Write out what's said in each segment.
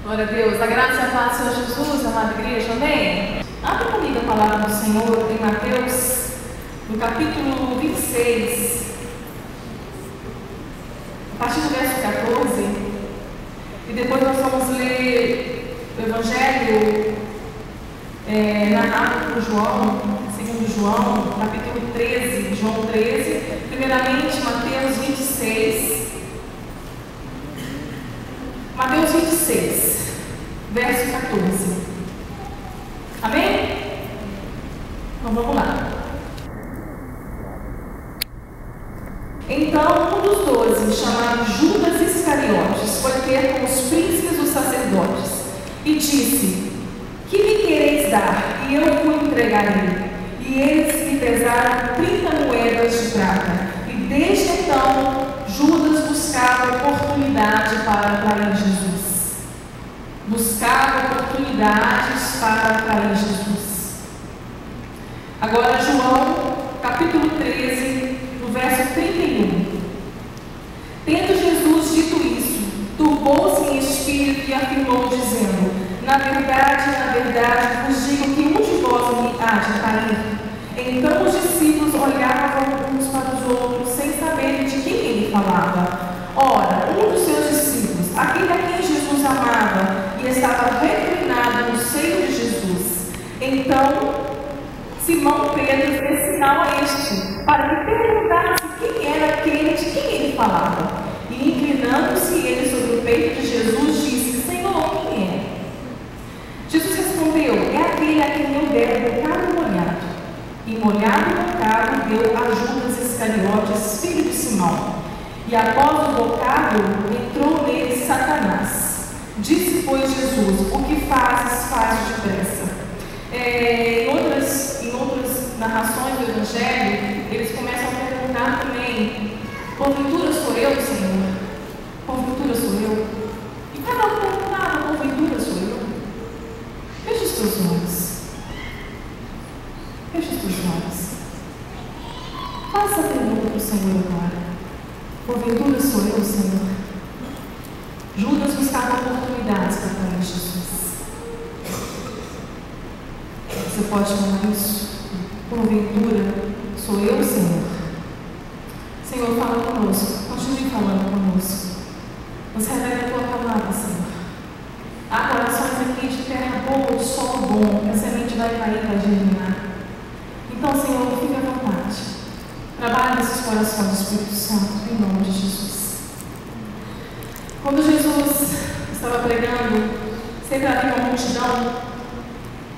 Glória a Deus. A graça e a paz do Senhor Jesus, amada igreja, amém? Abra comigo a palavra do Senhor em Mateus, no capítulo 26, a partir do verso 14, e depois nós vamos ler o Evangelho narrado por João, segundo João, capítulo 13, João 13, primeiramente Mateus 26, Mateus 26, verso 14. Amém? Então vamos lá. Então um dos 12, chamado Judas Iscariotes, foi ter com os príncipes dos sacerdotes e disse: que me quereis dar? E eu fui entregar-lhe. E eles lhe pesaram 30 moedas de prata. E desde então Judas buscava oportunidade para trair Jesus. Buscava oportunidades para trair Jesus. Agora João, capítulo 13, no verso 31. Tendo Jesus dito isso, turbou-se em espírito e afirmou, dizendo: na verdade, vos digo que um de vós me há de trair. Então os discípulos olhavam uns para os outros, sem saberem de quem ele falava. Ora, um dos seus discípulos, aquele a quem Jesus amava, e estava reclinado no seio de Jesus. Então Simão Pedro fez sinal a este, para que perguntasse quem era aquele de quem ele falava. E inclinando-se ele sobre o peito de Jesus, disse: Senhor, quem é? Jesus respondeu: é aquele a quem eu der o bocado molhado. E molhado o bocado deu a Judas Iscariotes, filho de Simão. E após o bocado entrou nele Satanás. Disse, pois, Jesus: o que fazes, faz depressa. Em outras narrações do Evangelho, eles começam a perguntar também: porventura sou eu, Senhor? Porventura sou eu? E cada um perguntava: porventura sou eu? Feche os teus olhos. Feche os teus olhos. Faça a pergunta para o Senhor agora: porventura sou eu, Senhor? Judas buscava oportunidades para trair Jesus. Você pode falar isso? Porventura sou eu, Senhor? Senhor, fala conosco. Continue falando conosco. Nos revela a tua palavra, Senhor. Há corações aqui de terra boa, de solo bom, que a semente vai cair, vai germinar. Então, Senhor, fique à vontade. Trabalhe nesses corações, Espírito Santo, em nome de Jesus. Quando Jesus estava pregando, sempre havia uma multidão.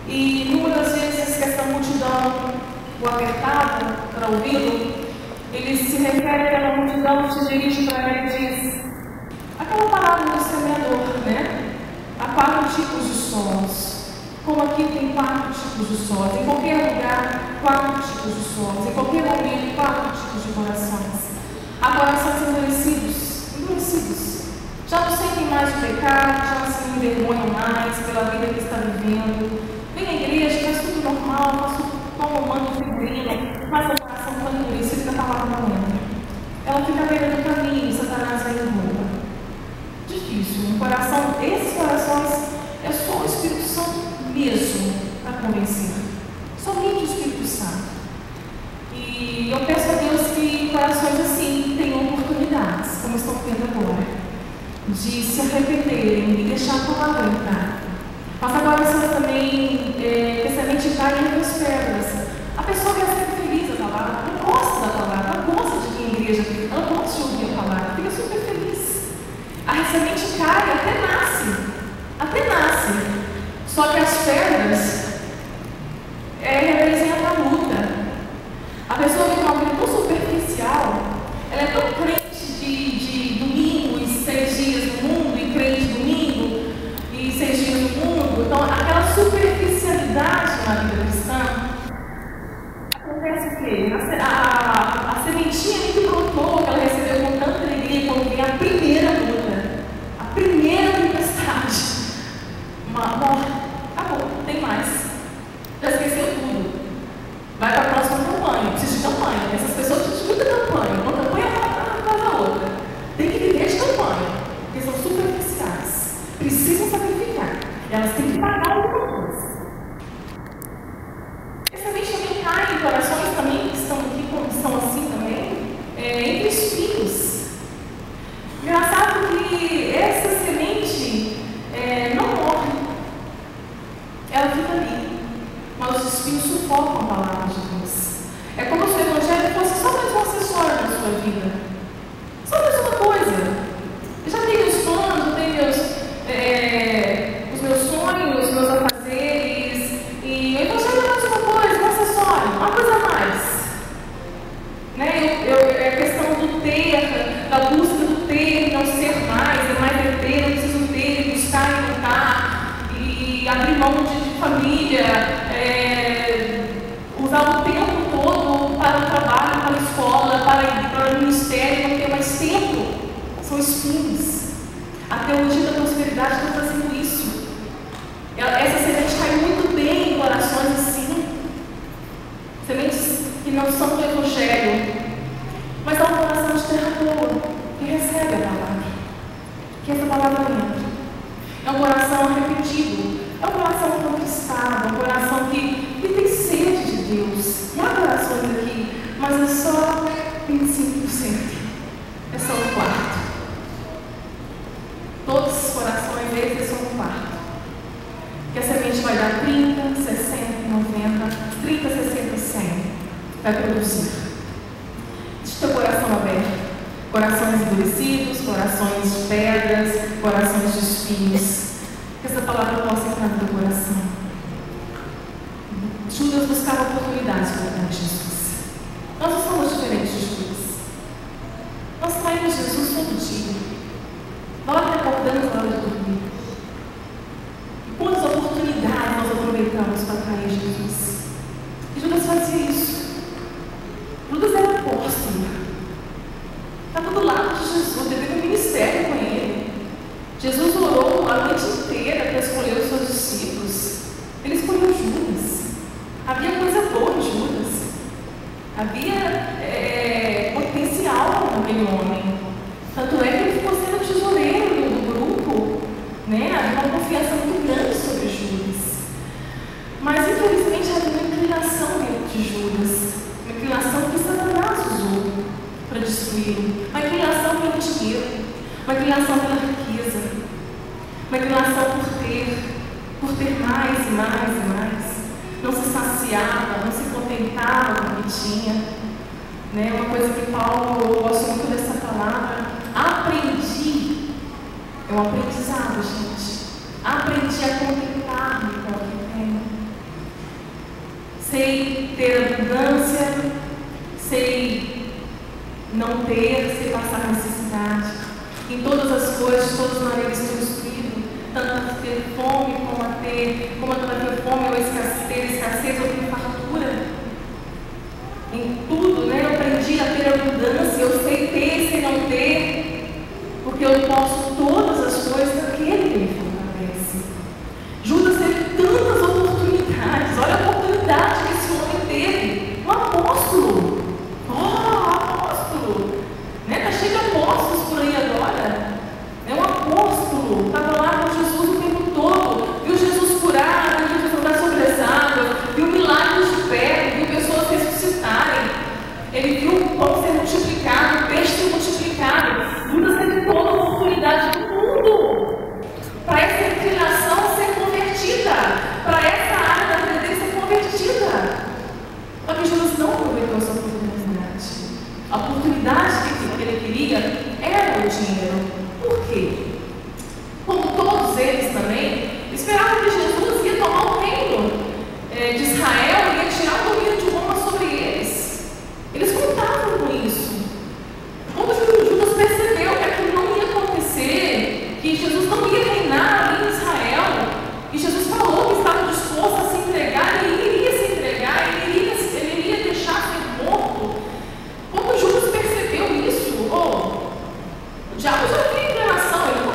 E numa das vezes que essa multidão o apertava para ouvi-lo, ele se refere àquela multidão, se dirige para ele e diz aquela palavra do semeador, né? Há 4 tipos de solos. Como aqui tem 4 tipos de solos. Em qualquer lugar, 4 tipos de solos. Em qualquer momento, 4 tipos de corações. Há corações endurecidos. Já não sentem mais o pecado, já não se envergonham mais pela vida que está vivendo. Vem à igreja, faz tudo normal, toma um manto figurino, mas a coração está endurecido, a palavra não entra. Ela fica à beira do caminho, Satanás vem e rouba. Difícil. Esses corações é só o Espírito Santo mesmo para convencer. Somente o Espírito Santo. E eu peço a Deus que corações assim tenham oportunidades, como estão tendo agora, de se arrependerem e deixar a palavra entrar. Mas agora vocês também, que a semente cai entre as pedras. A pessoa recebe feliz a palavra, ela gosta da palavra, ela gosta de ir à igreja, ela gosta de ouvir a palavra, fica super feliz. A semente cai, até nasce. Só que as pedras representam a luta. A pessoa tem uma vida tão superficial, ela é tão crente de domingo e 6 dias no mundo, e crente domingo e 6 dias no mundo. Então, aquela superficialidade na vida cristã, acontece o quê? A sementinha que brotou, que ela recebeu com tanta alegria, quando vem a primeira luta, a primeira tempestade, morre, acabou, não tem mais. A teologia da prosperidade está fazendo isso. Essa semente cai muito bem em corações assim, sementes que não são do Evangelho, mas é um coração de terra boa, que recebe a palavra, que essa palavra entra. É um coração arrependido, é um coração conquistado, é um coração que tem sede de Deus. E há corações aqui, mas é só 25%, é só um quarto. Todos os corações, esses são um quarto. Que a semente vai dar 30, 60, 90, 30, 60, 100. Vai produzir. Deixa o teu coração aberto. Corações endurecidos, corações de pedras, corações de espinhos. Que essa palavra possa entrar no teu coração. Judas buscava oportunidades para dar Jesus. Nós não somos diferentes de Judas. Nós traímos Jesus todo dia. Na hora que acordamos, na hora de dormir. E quantas oportunidades nós aproveitamos para trair Jesus? E Judas fazia isso. Judas era apóstolo. Estava do lado de Jesus, ele teve um ministério com ele. Jesus orou a noite inteira para escolher os seus discípulos. Ele escolheu Judas. Havia coisa boa em Judas. Havia potencial naquele homem. Tanto é que ele ficou sendo tesoureiro do grupo, né? Havia uma confiança muito grande sobre Judas. Mas, infelizmente, havia uma inclinação dentro de Judas. Uma inclinação que Satanás usou para destruí-lo. Uma inclinação pelo dinheiro. Uma inclinação pela riqueza. Uma inclinação por ter mais e mais e mais. Não se saciava, não se contentava com o que tinha. Né? Uma coisa que Paulo, eu gosto muito dessa palavra, aprendi, é um aprendizado, gente. Aprendi a contentar-me com o que tenho. Sei ter abundância, sei não ter, sei passar necessidade. Em todas as coisas, de todas as maneiras estou instruído, tanto a ter fome como a ter fome ou escassez ou ter fartura. Em tudo, né? Eu aprendi a ter abundância, eu sei ter, sei não ter, porque eu posso todas as coisas daquele que me fortalece. Judas teve tantas oportunidades, olha a oportunidade que esse homem teve. Um apóstolo, apóstolo, né? Está cheio de apóstolos por aí agora. É um apóstolo, estava lá com Jesus o tempo todo, viu Jesus curar, viu Jesus andar sobre as águas, viu milagres de pé, viu pessoas ressuscitarem, ele viu o pão ser multiplicado, o peixe ser multiplicado. Judas teve toda a oportunidade do mundo para essa inclinação ser convertida, para essa área da vida dele ser convertida. Só que Judas não aproveitou essa oportunidade. A oportunidade que ele queria era o dinheiro. Por quê? Como todos eles também, esperavam que Jesus ia tomar o reino de Israel e ia tirar o domínio de Roma sobre eles. Eles contavam com isso. Quando Judas percebeu que aquilo não ia acontecer, que Jesus não ia reinar ali em Israel, e Jesus falou que estava disposto a se entregar, ele iria se entregar, ele iria deixar ser morto. Quando Judas percebeu isso, o diabo já tinha inclinação, ele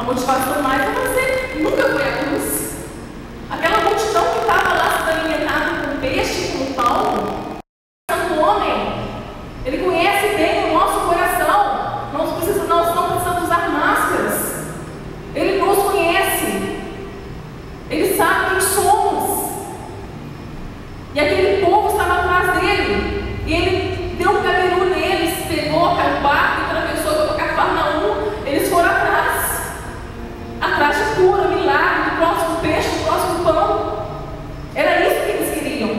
motivação mais é você nunca foi à cruz. Aquela multidão que estava lá se alimentada com peixe, com pão, o homem, ele conhece bem o nosso coração. Nós não precisamos usar máscaras. Ele nos conhece. Ele sabe quem somos. E aquele povo estava atrás dele. E ele deu um caberu neles, pegou o barco e atravessou para Cafarnaum. Eles foram atrás de cura, milagre, do próximo peixe, do próximo pão. Era isso que eles queriam.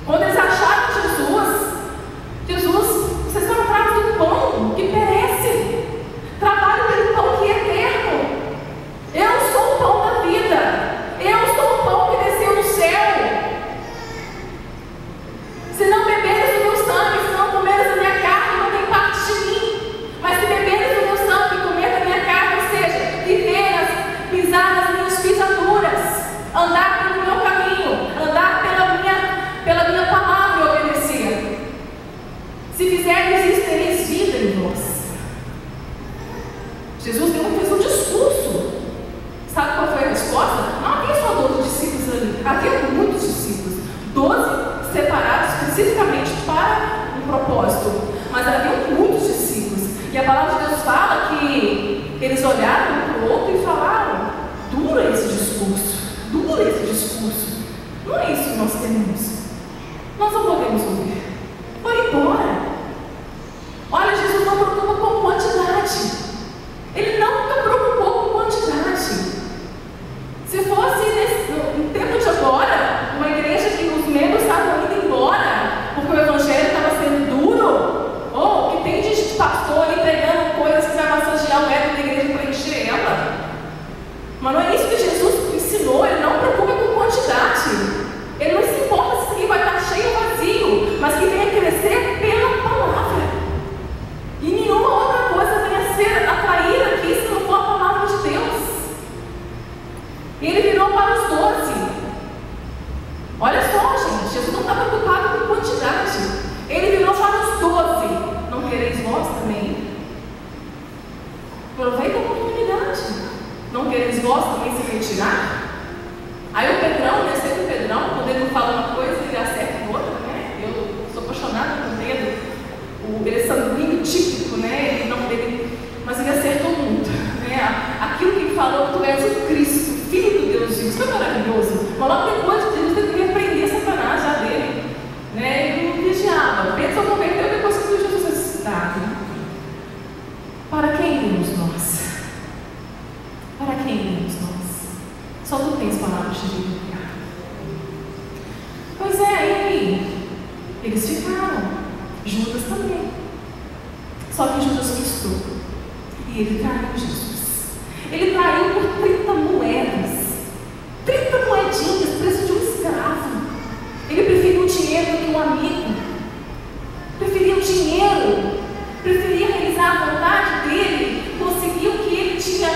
Quando eles acharam Jesus, vocês estão atrás do pão que perece. Trabalhem pelo pão que é eterno. Eu sou o pão da vida. Eu sou o pão que desceu do céu. Se não beberes do meu sangue, se não comeres da minha carne, não tem parte de mim. Mas se beberes do meu sangue e comer da minha carne, ou seja, viver pisar nas minhas pisaduras, andar pelo meu caminho, andar pela minha palavra e obedecer. Se fizerdes isso, tereis vida em vós. Jesus fez um discurso. Sabe qual foi a resposta? Não havia só 12 discípulos ali, havia muitos discípulos. 12 separados especificamente para um propósito, mas havia muitos discípulos. E a palavra de Deus fala que eles olharam um para o outro e falaram: dura esse discurso, dura esse discurso. Não é isso que nós queremos. Nós não podemos ouvir. Foi embora. Olha, Jesus não preocupa com quantidade. Ele nunca preocupou com quantidade. Se fosse no tempo de agora, uma igreja que os membros estavam indo embora porque o evangelho estava sendo duro, ou que tem de pastor ali pregando coisas que vai massagear o ego da igreja para encher ela. Mas não é isso que Jesus ensinou. Ele não preocupa com quantidade. Ele não se importa se alguém vai estar cheio ou vazio, mas que venha crescer pela palavra. E nenhuma outra coisa venha ser atraída aqui se não for a palavra de Deus. E ele virou para os 12. Olha só, gente, Jesus não está preocupado com quantidade. Ele virou para os 12. Não quereis vós também? Aproveita a oportunidade. Não quereis vós também se retirar? Aí o Pedrão, né? Sempre o Pedrão, quando ele não fala uma coisa, ele acerta outra, né? Eu sou apaixonada por Pedro. Ele é sanguíneo típico, né? Mas ele acertou muito, né? Aquilo que ele falou, que tu és o Cristo, Filho do Deus vivo. Isso é maravilhoso. Mas logo depois, Jesus teve que repreender Satanás já dele, né? Ele não vigiava. Pedro só converteu depois que viu Jesus ressuscitado. Para quem iremos nós? Para quem iremos nós? Só tu tens palavras de vida. Pois é, aí eles ficaram. Judas também. Só que Judas gostou. E ele traiu Jesus. Ele traiu por 30 moedas. 30 moedinhas, preço de um escravo. Ele preferiu o dinheiro do que um amigo. Preferia o dinheiro. Preferia realizar a vontade dele. Conseguir o que ele tinha,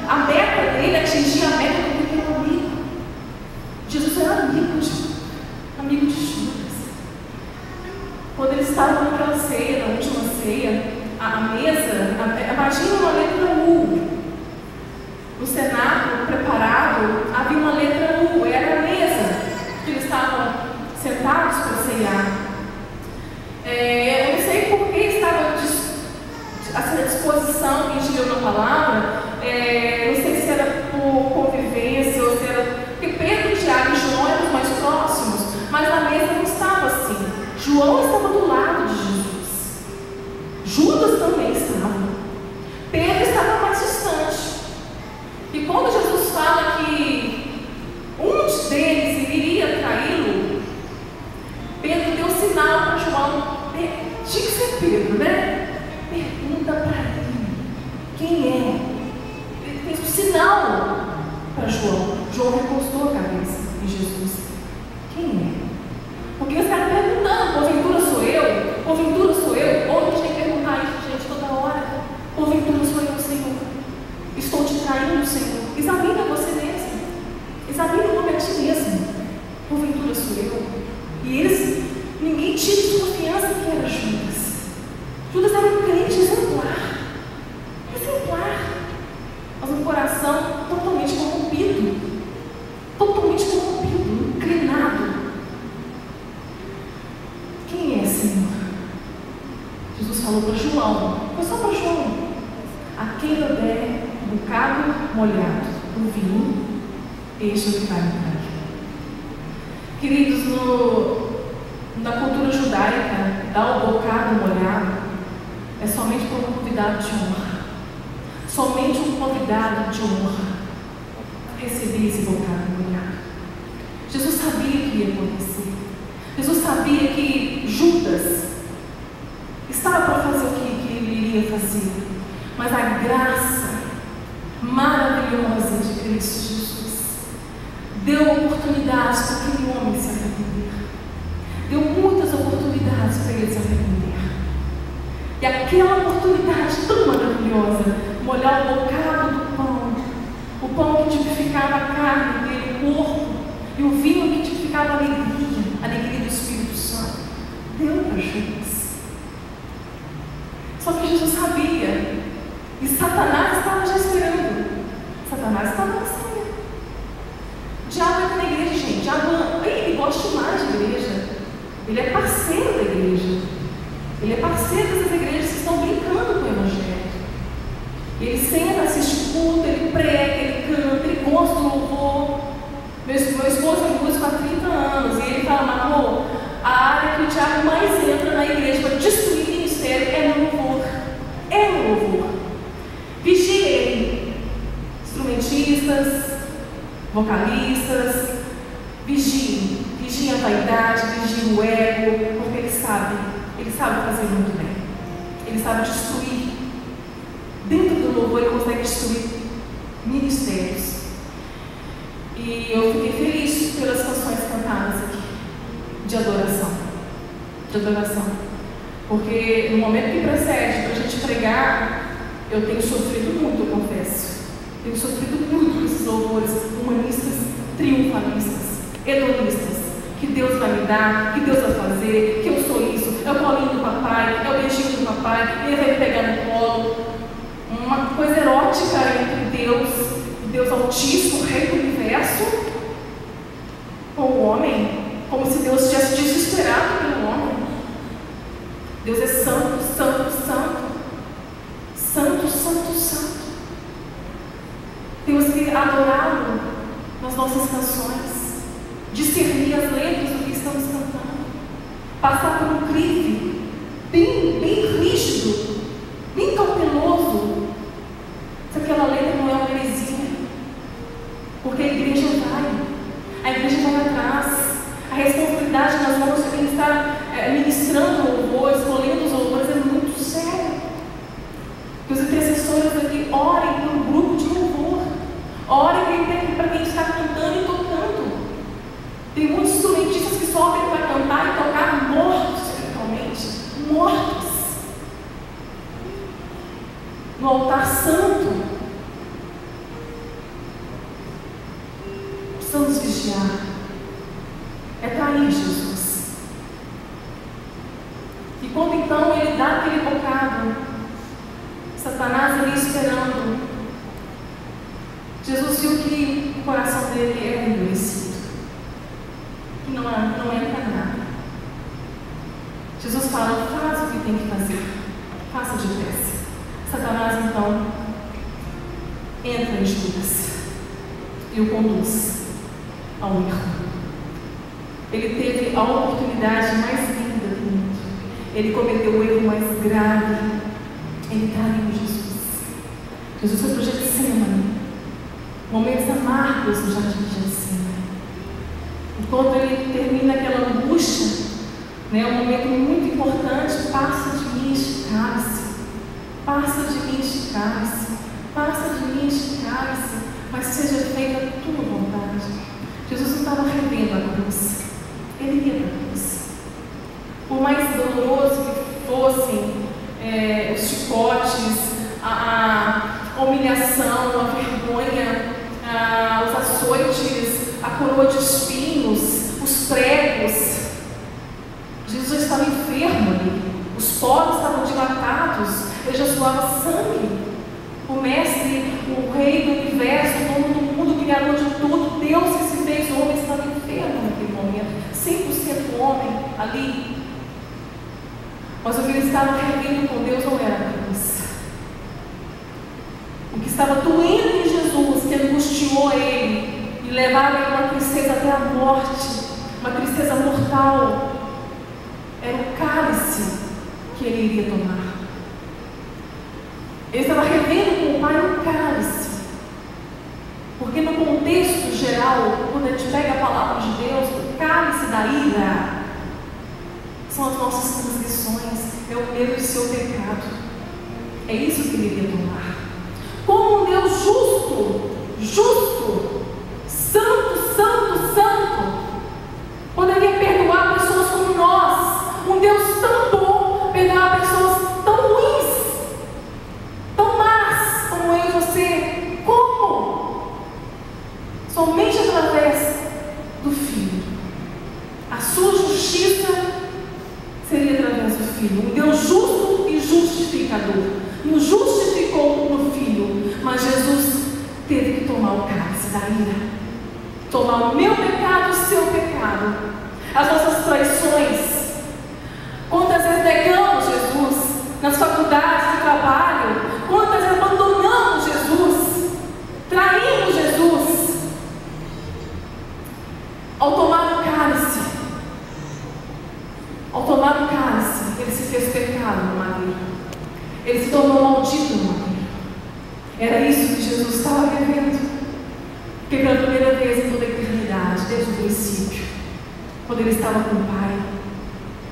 a meta dele, atingir a meta do que um amigo. Jesus era amigo de Judas. Quando eles estavam naquela ceia, na última ceia, a mesa, imagina uma letra U. No cenáculo preparado, havia uma letra U, era a mesa que eles estavam sentados para ceiar. Eu não sei por que estava essa disposição que a gente leu na palavra, não sei se era por convivência ou se era. Porque Pedro, Tiago e João eram os mais próximos, mas a mesa não estava assim. João estava do lado de Jesus. Judas também estava. Pedro estava mais distante. E quando Jesus fala que um deles iria traí-lo, Pedro deu sinal para João. Tinha que ser Pedro, né? Pergunta para ele quem é. Ele fez um sinal para João. João recostou a cabeça em Jesus. Quem é? Porque eles ficaram perguntando: porventura sou eu? Porventura sou eu? Ou a gente tem que perguntar isso, gente, toda hora. Porventura sou eu, Senhor? Estou te traindo, Senhor? Examina você mesmo. Examina o nome a ti mesmo. Porventura sou eu? E eles, ninguém tinha desconfiança que era Judas. Judas era um crente exemplar. Exemplar. molhado, o vinho, este é o que vai me trair. Queridos, na cultura judaica, dar o bocado molhado é somente para um convidado de honra. Somente um convidado de honra recebia esse bocado molhado. Jesus sabia o que ia acontecer. Jesus sabia que Judas estava para fazer o que ele iria fazer. Mas a graça maravilhosa de Cristo Jesus deu oportunidades para aquele homem se arrepender. Deu muitas oportunidades para ele se arrepender. E aquela oportunidade tão maravilhosa, molhar o bocado do pão, o pão que tipificava a carne dele, o corpo, e o vinho que tipificava a alegria do Espírito Santo, deu para Judas. Só que Jesus sabia, e Satanás estava já esperando. Satanás estava assim. O diabo entra na igreja, gente. O diabo, ele gosta demais de igreja. Ele é parceiro da igreja. Ele é parceiro dessas igrejas que estão brincando com o Evangelho. Ele senta, assiste culto, ele prega, ele canta, ele gosta do louvor. Meu esposo é músico há 30 anos e ele fala, amor, a área que o diabo mais entra na igreja para destruir o ministério é no louvor. É no louvor. Vigie ele. Instrumentistas, vocalistas, vigiem a vaidade, vigiem o ego, porque ele sabe fazer muito bem. Ele sabe destruir. Dentro do louvor ele consegue destruir ministérios. E eu fiquei feliz pelas canções cantadas aqui, de adoração. Porque no momento que precede, para a gente pregar, eu tenho sofrido muito, eu confesso. Tenho sofrido muito com esses louvores humanistas, triunfalistas, hedonistas. Que Deus vai me dar, que Deus vai fazer, que eu sou isso, é o colinho do papai, é o beijinho do papai, ele vai me pegar no colo. Uma coisa erótica entre Deus Altíssimo, o Rei do Universo, com o homem, como se Deus tivesse desesperado pelo homem. Deus é santo, santo, santo. Santo, santo, santo. Temos que adorá-lo nas nossas canções, discernir as letras do que estamos cantando, passar por um crivo bem rígido, bem cauteloso, se aquela letra não é uma heresia, porque a igreja vai atrás, a responsabilidade nas mãos de quem está ministrando o louvor, escolhendo os louvores é muito sério. Que os intercessores aqui orem por um grupo de louvor, orem para quem está cantando e tocando. Tem muitos instrumentistas que sobem para cantar e tocar mortos espiritualmente, mortos. No altar santo, precisamos vigiar. É trair Jesus. E quando então ele dá aquele bocado, Satanás ali esperando, Jesus viu que o coração dele era endurecido, que não entra nada. Jesus fala, faz o que tem que fazer, faça depressa. Satanás então entra em Judas e o conduz ao erro. Ele teve a oportunidade mais linda do mundo. Ele cometeu o erro mais grave. Ele traiu Jesus. Jesus foi para o Getsemane, momentos amargos no jardim de Getsemane. Enquanto ele termina aquela angústia, um momento muito importante, passa de mim este cálice, passa de mim este cálice, passa de mim este cálice, mas seja feita a tua vontade. Jesus não estava revendo a cruz, ele ia para a cruz. Por mais doloroso que fossem os chicotes, a humilhação, a vergonha, os açoites, a coroa de espinhos, os pregos, Jesus estava enfermo ali, os poros estavam dilatados, ele já suava sangue. O mestre, o rei do universo, o dono do mundo, o criador de tudo, Deus que se fez homem, estava enfermo naquele momento, 100% homem ali. Mas o que ele estava revendo com Deus não era a cruz. O que estava doendo em Jesus sentenciou ele e levaram ele uma tristeza até a morte, uma tristeza mortal. Era o cálice que ele iria tomar. Ele estava revendo com o Pai um cálice. Porque no contexto geral, quando a gente pega a palavra de Deus, o cálice da ira são as nossas transgressões, é o meu e o seu pecado. É isso que ele iria tomar. Como um Deus justo, santo, santo, santo, poderia perdoar pessoas como nós. Um Deus tão bom, perdoar pessoas tão ruins, tão más como eu e você. Como? Somente através do Filho. A sua justiça seria através do Filho. Um Deus justo e justificador. Nos justificou no Filho, mas Jesus teve que tomar o cálice da ira, tomar o meu pecado e o seu pecado, as nossas traições. Quantas vezes negamos Jesus nas faculdades de trabalho? Quantas vezes abandonamos Jesus? Traímos Jesus? Ao tomar o cálice, ele se fez pecado no madeiro. Ele se tornou maldito no madeiro. Era isso que Jesus estava vivendo. Porque pela primeira vez em toda a eternidade, desde o princípio, quando ele estava com o Pai,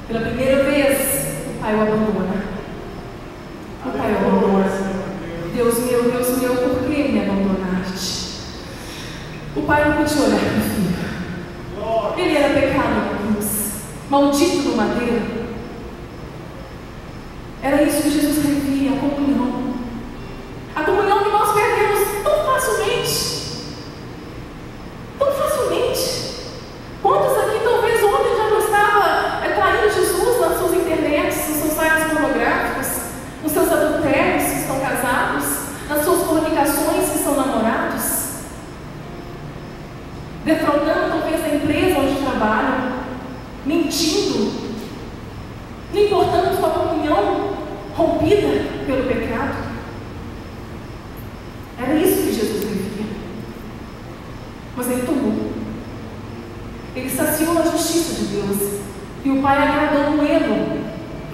pela primeira vez, o Pai o abandona. O Pai o abandona. Deus meu, por que me abandonaste? O Pai não podia olhar para o Filho. Ele era pecado na cruz, maldito no madeiro. Era isso que Jesus revia, a comunhão. A comunhão que nós perdemos tão facilmente. Tão facilmente. Quantos aqui talvez ontem já não estava traindo Jesus nas suas internets, nos seus sites pornográficos, nos seus adultérios que estão casados, nas suas comunicações que são namorados, defraudando talvez a empresa onde trabalham, mentindo, não importando sua comunhão rompida pelo pecado. Era isso que Jesus vivia. Mas ele tomou. Ele saciou a justiça de Deus. E o Pai agradou um elo.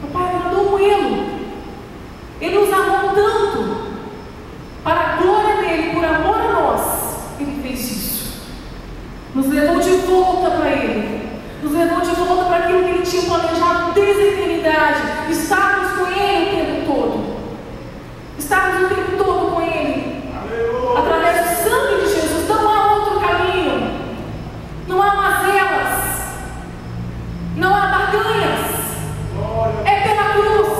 O Pai agradou um elo. Ele nos amou tanto, para a glória dele, por amor a nós. Ele fez isso. Nos levou de volta para ele. Nos levou de volta para aquilo que ele tinha planejado desde a eternidade. Estávamos com ele o tempo todo. Estávamos o tempo todo com ele. Através do sangue de Jesus. Não há outro caminho. Não há mazelas. Não há barganhas. É pela cruz.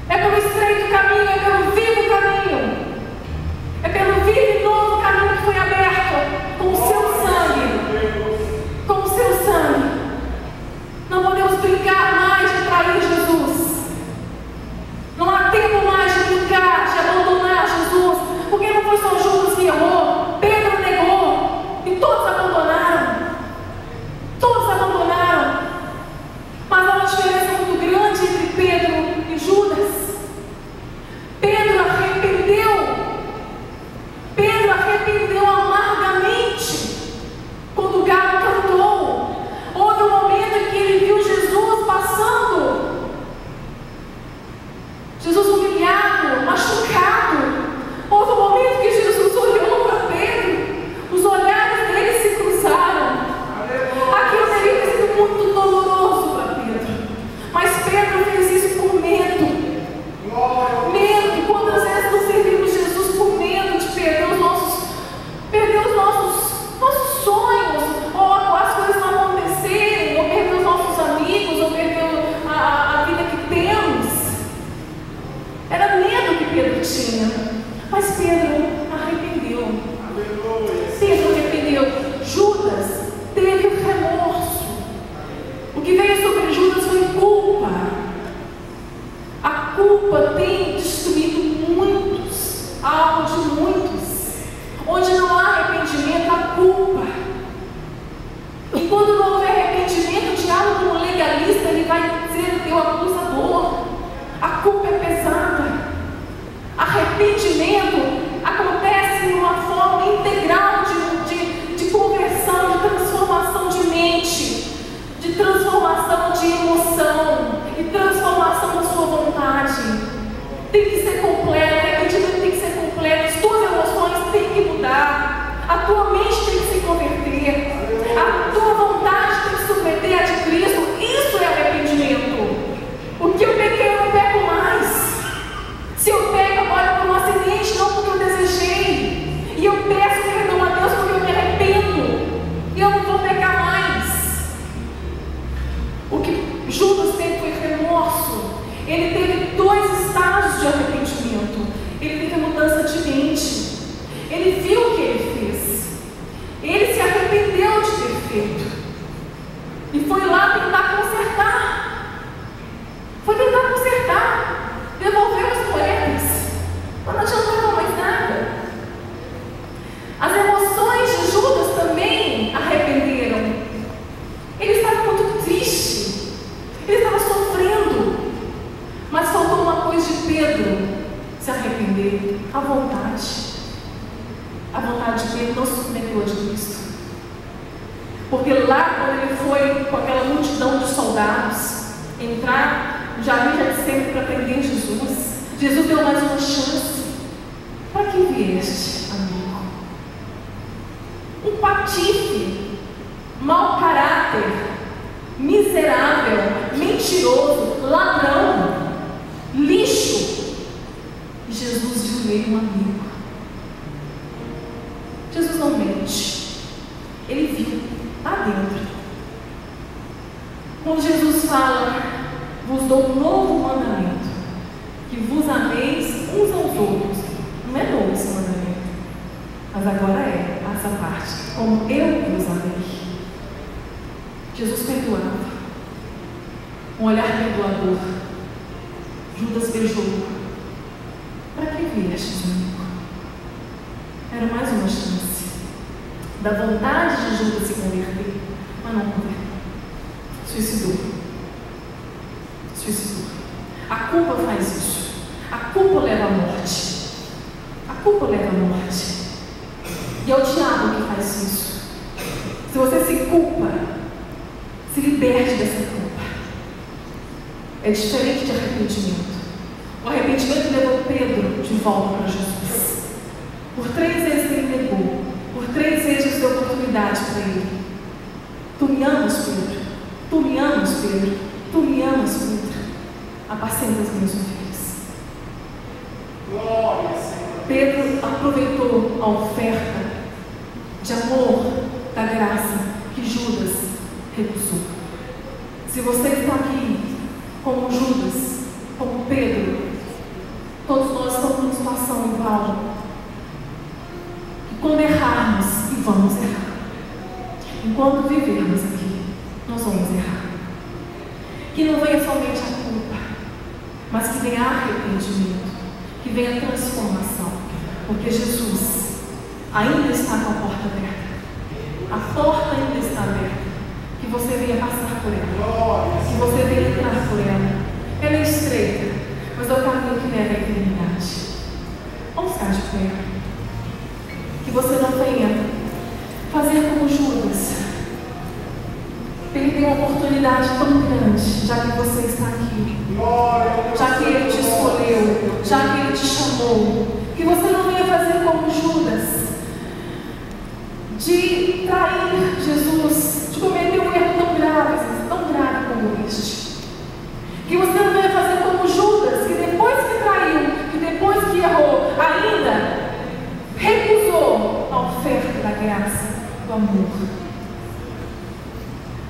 É pelo estreito caminho. É pelo vivo caminho. É pelo vivo e novo caminho que foi aberto com o seu sangue. Com o seu sangue. Não podemos brincar mais de trair Jesus. Não há tempo mais de brincar, de abandonar Jesus. Porque não foi só Judas que errou. Pedro negou. E todos abandonaram. Todos abandonaram. Mas há uma diferença muito grande entre Pedro e Judas. Pedro arrependeu. Pedro arrependeu amargamente. Quando o galo cantou, houve um momento em que ele viu Jesus passando. Jesus humilhado, machucado. Houve um momento que Jesus olhou para Pedro. Os olhares dele se cruzaram. Aquilo teria sido muito doloroso para Pedro. Mas Pedro fez isso por medo. Medo. Quantas vezes nós servimos Jesus por medo de perder os nossos sonhos, ou as coisas não acontecerem, ou perder os nossos amigos, ou perder a vida que temos. Era medo que Pedro tinha. Mas Pedro arrependeu. Pedro arrependeu. Judas teve o remorso. O que veio sobre Judas foi culpa. A culpa tem destruído muitos, a alma de muitos. Onde não há arrependimento, há culpa. E quando não houver arrependimento, o diabo, como legalista, ele vai ser o teu acusador. A culpa é pesada. Arrependimento acontece de uma forma vontade. A vontade de Pedro não se submeteu a de Cristo. Porque lá, quando ele foi com aquela multidão de soldados entrar no jardim de Getsemane para prender Jesus, Jesus deu mais uma chance. Para que vieste, amigo? Um patife, mau caráter, miserável, mentiroso, ladrão, lixo. E Jesus viu nele um amigo. Jesus não mente. Ele viu lá dentro. Quando Jesus fala, vos dou um novo mandamento, que vos ameis uns aos outros. Não é novo esse mandamento, mas agora é essa parte, como eu vos amei. Jesus perdoava, um olhar perdoador. Judas beijou. Para que vieste, amigo? Era mais uma chance da vontade de Judas se converter, mas não converteu. Suicidou. A culpa faz isso. A culpa leva à morte. A culpa leva à morte. E é o diabo que faz isso. Se você se culpa, se liberte dessa culpa. É diferente de arrependimento. O arrependimento levou Pedro de volta para Jesus. Por 3 vezes ele negou. Por 3 vezes deu oportunidade para ele. Tu me amas, Pedro? Tu me amas, Pedro? Tu me amas, Pedro? Apacenta as minhas ovelhas. Glória, Senhor. Pedro aproveitou a oferta de amor, da graça que Judas recusou. Se você está aqui como Judas, como Pedro, todos nós estamos numa situação igual. E quando errarmos, e vamos errar, enquanto vivermos aqui, nós vamos errar. Que não venha somente a culpa, mas que venha arrependimento, que venha transformação, porque Jesus ainda está com a porta aberta. A porta ainda está aberta. Que você venha passar por ela, que você venha entrar por ela. Ela é estreita, mas é o caminho que leva à eternidade. Vamos ficar de pé. Que você não venha fazer como Judas, perder uma oportunidade tão grande, já que você está aqui, já que Ele te escolheu, já que Ele te chamou. Que você não venha fazer como Judas, de trair Jesus, de cometer um erro tão grave como este. Que você não venha fazer como Judas, que depois que traiu, que depois que errou, ainda recusou a oferta da graça, do amor.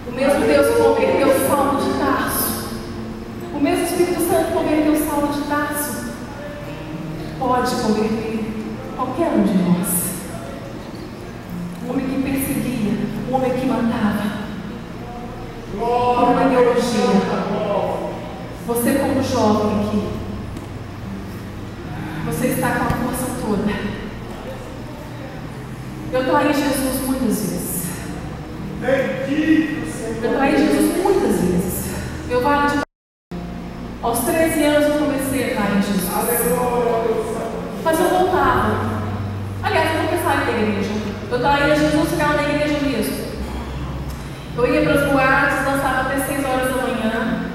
O mesmo Deus que converteu Saulo de Tarso, o mesmo Espírito Santo que converteu Saulo de Tarso, pode converter qualquer um de nós. Um homem que perseguia, um homem que matava, por uma ideologia. Você como jovem aqui, você está com a força toda. Eu traí Jesus muitas vezes. Eu traí Jesus muitas vezes. Eu vale de... Aos 13 anos eu comecei a trair Jesus. Mas eu voltava. Aliás, eu não pensava na igreja. Eu traía Jesus, ficava na igreja mesmo. Eu ia para as boates, dançava até 6 horas da manhã,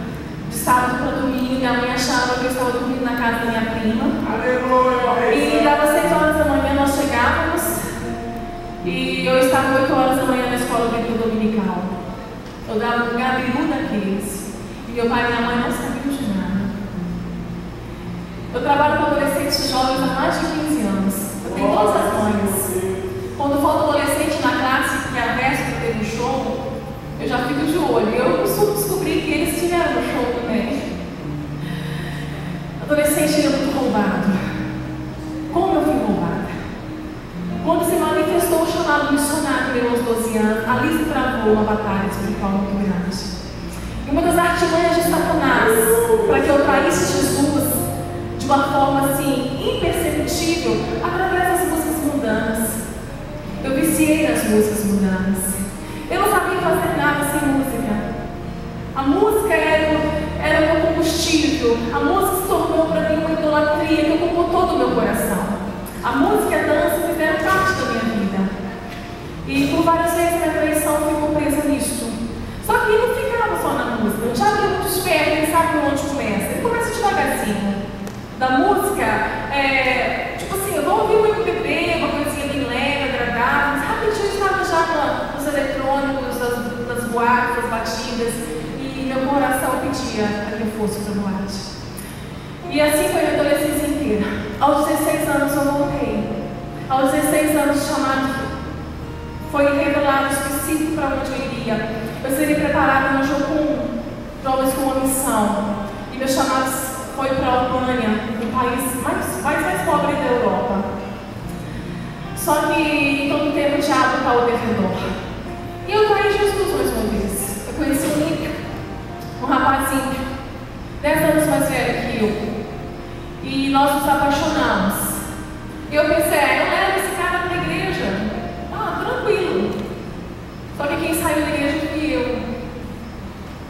de sábado para domingo. Minha mãe achava que eu estava dormindo na casa da minha prima. E dava 6 horas da manhã, nós chegávamos. E eu estava 8 horas da manhã na escola bíblica dominical. Eu dava um gabiru daqueles. E meu pai e minha mãe não sabiam de nada. Eu trabalho com adolescentes jovens há mais de 15 anos. Eu tenho todas as mães. Quando falta adolescente na classe, que a véspera teve um show, eu já fico de olho. Eu costumo descobrir que eles tiveram no show também. Adolescente é muito roubado. Como eu fui roubada? Quando se manifestou o chamado missionário aos 12 anos, ali se travou uma batalha espiritual muito grande. E uma das artimanhas de Satanás, para que eu traísse Jesus de uma forma assim, imperceptível, através das músicas mundanas. Eu viciei nas músicas mundanas. Eu não sabia fazer nada sem música. A música era meu combustível. A música se tornou para mim uma idolatria que ocupou todo o meu coração. permitia que eu fosse para a boate. E assim foi a minha adolescência inteira. Aos 16 anos eu voltei. Aos 16 anos o chamado foi revelado específico para onde eu iria. Eu seria preparada no Jocum, jovens com uma missão. E meu chamado foi para a Albânia, o país mais pobre da Europa. Só que em todo tempo o diabo está ao redor. E eu caí em Jesus mais uma vez. Eu conheci um Nick, um rapazinho, 10 anos mais velho que eu. E nós nos apaixonamos. E eu pensei, eu levo esse cara para a igreja. Tranquilo. Só que quem saiu da igreja fui eu.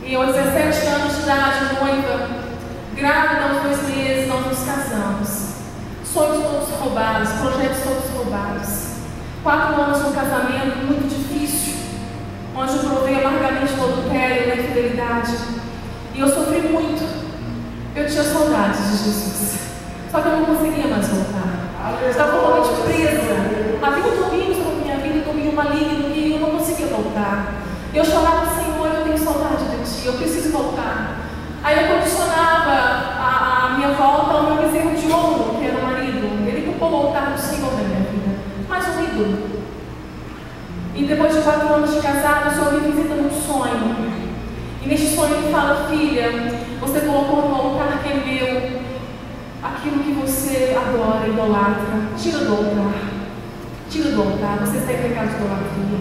E aos 17 anos de idade, noiva, grávida aos 2 meses, nós nos casamos. Sonhos todos roubados, projetos todos roubados. 4 anos de um casamento muito difícil, onde eu provei amargamente do adultério, da infidelidade. E eu sofri muito. Eu tinha saudades de Jesus. Só que eu não conseguia mais voltar. Eu estava totalmente presa. Havia um domingo sobre a minha vida, um domingo maligno, e eu não conseguia voltar. Eu chorava, Senhor, eu tenho saudade de Ti, eu preciso voltar. Aí eu condicionava a minha volta ao meu bezerro de ouro, que era o marido. Ele culpou voltar do Senhor na minha vida. Mas um ídolo. E depois de 4 anos de casado, o Senhor me visita num sonho. E neste sonho ele fala, filha, você colocou no altar que é meu aquilo que você adora, idolatra. Tira do altar. Tira do altar. Você está em pecado de idolatria.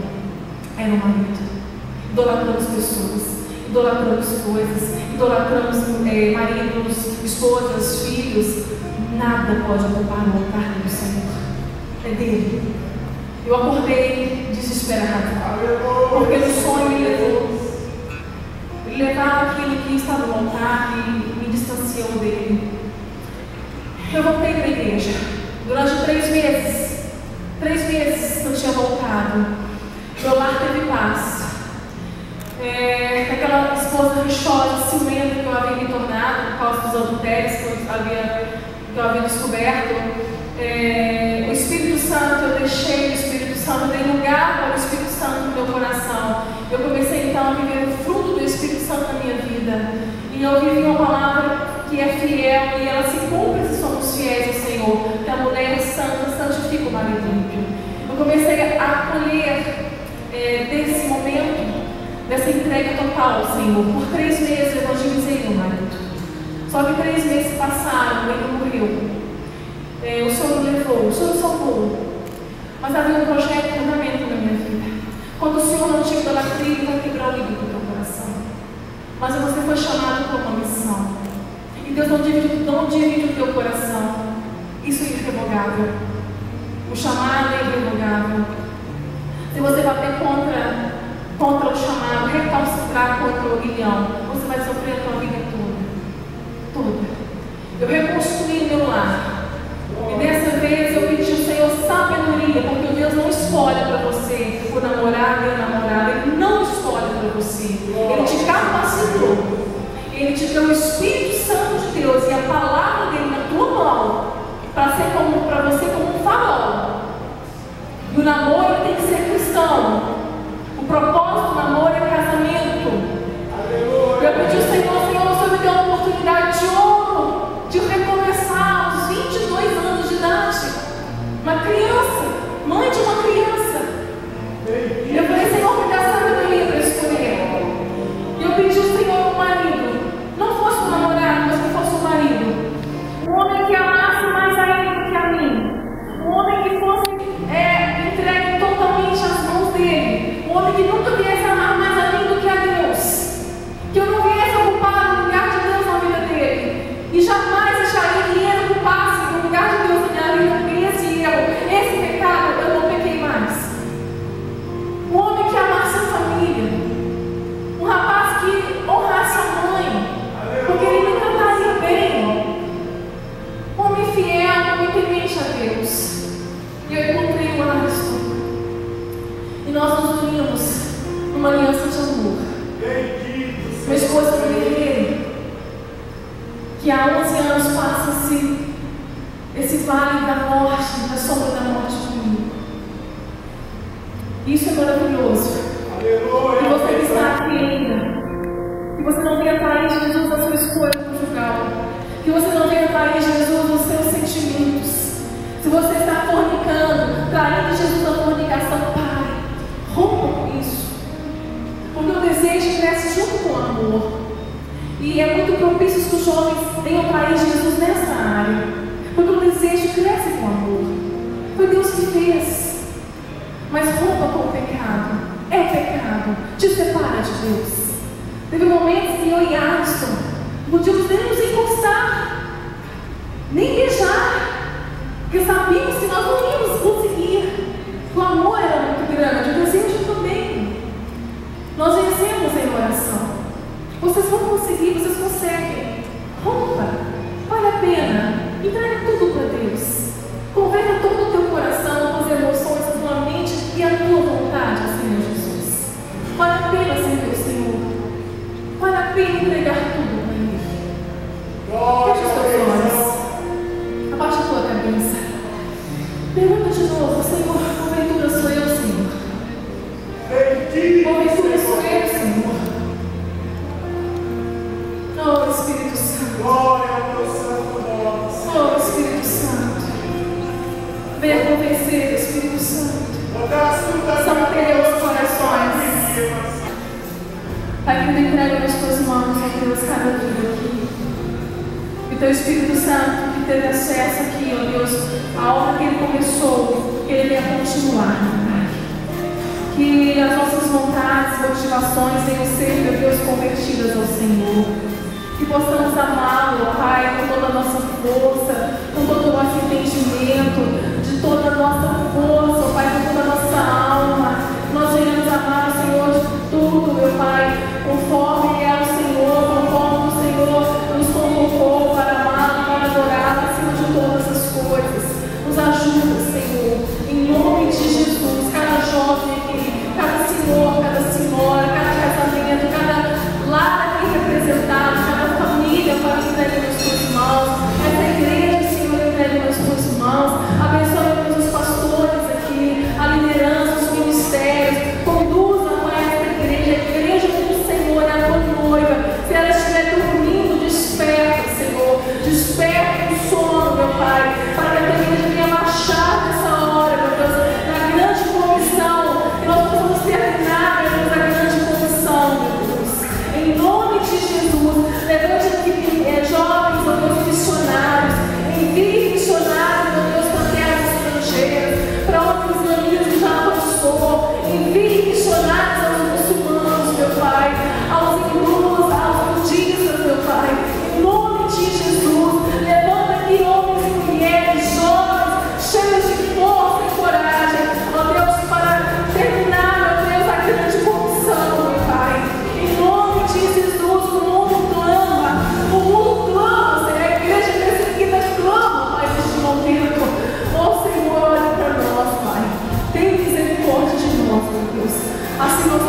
Era um marido. Idolatramos pessoas. Idolatramos coisas. Idolatramos maridos, esposas, filhos. Nada pode ocupar o altar do Senhor. É dele. Eu acordei desesperada. Porque no sonho ele levou. Ele levava aquilo que estava no altar e me distanciou dele. Eu voltei para a igreja. Durante 3 meses que eu tinha voltado, meu lar teve paz. Aquela esposa rixosa, ciumenta que eu havia me tornado por causa dos adultérios que eu havia descoberto. O Espírito Santo, eu deixei o Espírito Santo, dei lugar para o Espírito Santo no meu coração. Eu comecei então a viver o fruto do Espírito Santo na minha vida. E eu vivi uma palavra que é fiel e ela se cumpre se somos fiéis ao Senhor. Que a mulher santa santifica o marido ímpio. Eu comecei a acolher desse momento, dessa entrega total ao Senhor. Por 3 meses eu evangelizei meu marido. Só que 3 meses passaram, ele morreu. O Senhor me levou, o Senhor me salvou. Mas havia um projeto de fundamento na minha vida. Quando o Senhor não te idolatria, Ele vai quebrar o líquido do teu coração. Mas você foi chamado para uma missão. E Deus não divide o teu coração. Isso é irrevogável. O chamado é irrevogável. Se você bater contra o chamado, recalcitrar contra o orgulhão, você vai sofrer a tua vida toda. Eu reconstruí meu lar. E dessa vez eu pedi ao Senhor sabedoria, porque Deus não escolhe para você o namorado e a namorada. Ele não escolhe para você. Ele te capacitou. Ele te deu o Espírito Santo de Deus e a palavra dele na tua mão para você como um farol. E o namoro tem que ser cristão. O propósito do namoro é casamento. Eu pedi ao Senhor, o Senhor me deu uma oportunidade de ouro de recomeçar aos 22 anos de idade. Uma criança, mãe de uma criança. Eu falei, Senhor, me dá sabedoria para escolher. E eu pedi ao Senhor um marido, não fosse um namorado, mas que fosse um marido. Um homem que amasse mais a ele do que a mim. Um homem que fosse entregue totalmente às mãos dele. Um homem que nunca viesse amar mais a mim do que a Deus. Que eu não viesse ocupar o lugar de Deus na vida dele. E jamais deixaria que ele ocupasse o lugar de Deus na minha vida, porque esse pecado eu não pequei mais. Um homem que amasse a família. Um rapaz que honrasse a mãe, porque ele me trataria bem. Um homem fiel, um homem temente a Deus. E eu encontrei o Alisson. E nós nos unimos numa aliança de amor. Minha esposa guerreira, que há 11 anos passa-se esse vale da morte, da sombra da morte comigo. Isso é maravilhoso. E você que está aqui ainda, que você não tenha traído Jesus escolha conjugal. Que você não venha trair Jesus nos seus sentimentos. Se você está fornicando, traindo Jesus na fornicação, pare. Rompa com isso. Porque o desejo cresce junto com o amor. E é muito propício que os jovens venham trair Jesus nessa área. Porque o desejo cresce com o amor. Foi Deus que fez. Mas rompa com o pecado. É pecado. Te separa de Deus. Teve momentos que eu e Alisson não podíamos nem nos encostar, nem beijar, porque sabíamos que nós não íamos conseguir. O amor era muito grande, o desejo também. Nós vencemos em oração. Vocês vão conseguir, vocês conseguem. Rompa, vale a pena. Entrega tudo para Deus. Converta todo o teu coração, as emoções, a tua mente e a tua vontade ao Senhor Jesus. Vale a pena servir o Senhor. Vale a pena entregar tudo para Ele. Feche os teus olhos. Abaixa a tua cabeça. Pergunta de novo, Senhor, porventura sou eu, Senhor? Porventura sou eu, Senhor? Oh, Espírito Santo. Glória ao teu santo nome. Oh, Espírito Santo. Venha convencer, Espírito Santo. São teus corações. Pai, que eu entrego nas tuas mãos, ó Deus, cada vida aqui. E teu Espírito Santo, que teve acesso aqui, ó Deus, a obra que ele começou, que ele venha continuar, Pai. Que as nossas vontades, motivações venham ser, meu Deus, convertidas ao Senhor. Que possamos amá-lo, Pai, com toda a nossa força, com todo o nosso entendimento, de toda a nossa força, Pai, com toda a nossa alma. Nós venhamos amar o Senhor de tudo, meu Pai, conforme é o Senhor, conforme o Senhor nos convocou para amá-lo, para adorá-lo acima de todas as coisas. Nos ajuda, Senhor, em nome de Jesus, cada jovem aqui, cada senhor, cada senhora, cada casamento, cada lar aqui representado, cada família, Pai, entregue nas tuas mãos. Essa igreja, Senhor, entregue nas tuas mãos. Abençoe os pastores aqui, a liderança, os ministérios. Conduza, Pai, essa igreja, a igreja do Senhor, é a tua noiva. Se ela estiver dormindo, desperta, Senhor. Desperta o sono, meu Pai, para que a tua igreja venha marchar nessa hora, meu Deus, na grande comissão, que nós possamos terminar, meu Deus, a grande comissão, meu Deus. Em nome de Jesus, levante aqui jovens, meu Deus, missionários, envie missionários, meu Deus, para terras estrangeiras, para onde os amigos já avançou, envie missionários aos muçulmanos, meu Pai, aos hindus, aos budistas, meu Pai, em nome de Jesus, levanta aqui homens e mulheres, jovens, cheios de força e coragem, ó Deus, para terminar, meu Deus, a grande comissão, meu Pai, em nome de Jesus. O mundo clama, Senhor, a igreja perseguida clama, Pai, neste momento. Ó Senhor, olha para nós, Pai. Tem misericórdia de nós, meu Deus. Assim nós